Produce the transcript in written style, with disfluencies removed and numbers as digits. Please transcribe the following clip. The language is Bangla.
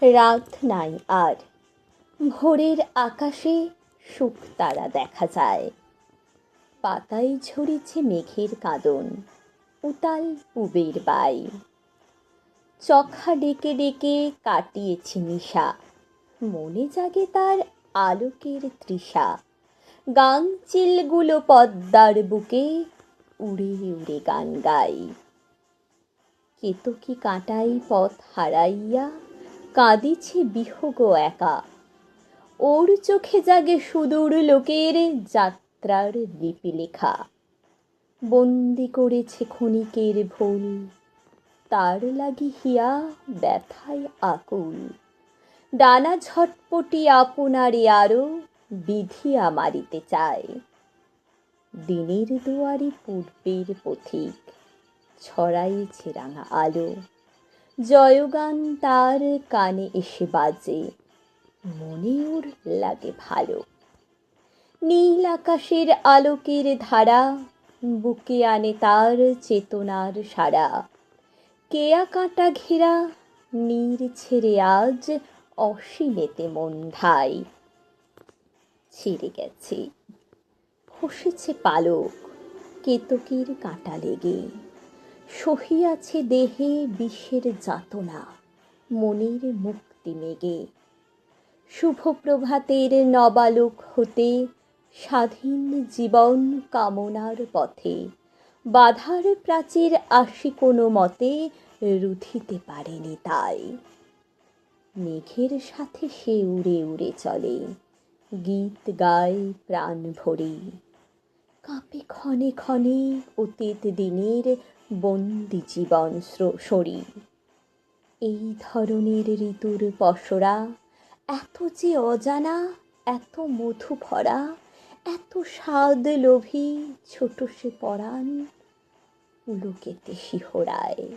রাত নাই আর, ভোরের আকাশে শুকতারা দেখা যায়। পাতায় ঝরেছে মেঘের কাঁদন, উতাল পুবের বাই। চোখা ডেকে ডেকে কাটিয়েছে নিশা, মনে জাগে তার আলোকের তৃষা। গাংচিলগুলো পদ্মার বুকে উড়ে উড়ে গান গায়। কেতকী কাঁটাই পথ হারাইয়া কাঁদিছে বিহগ একা। ওর চোখে জাগে সুদূর লোকের যাত্রার লিপি লেখা। বন্দি করেছে ক্ষণিকের ভুল, তার লাগি হিয়া ব্যথায় আকুল। ডানা ঝটপটি আপনারে আরো বিধিয়া মারিতে চায়। দিনের দুয়ারে পূর্বের পথিক ছড়াইছে রাঙা আলো। জয়গান তার কানে এসে বাজে, মনে ওর লাগে ভালো। নীল আকাশের আলোকের ধারা বুকে আনে তার চেতনার সারা। কেয়া কাঁটা ঘেরা নীর ছেড়ে আজ অসীমেতে মন ধাই। ছেড়ে গেছে, খসেছে পালক কেতকীর কাঁটা লেগে। সহিয়াছে দেহে বিষের যাতনা, মনের মুক্তি মেগে। শুভ প্রভাতের নবালোক হতে স্বাধীন জীবন কামনার পথে বাধার প্রাচীর আসি কোনো মতে রুধিতে পারেনি তাই। মেঘের সাথে সে উড়ে উড়ে চলে, গীত গায় প্রাণ ভরে। কাঁপে ক্ষণে ক্ষণে অতীত দিনের বন্দি জীবন শরীর। এই ধরনের ঋতুর পসরা এত যে অজানা, এত মধু ভরা, এত স্বাদ লোভী ছোট সে পরাণ পুলকেতে শিহরায়।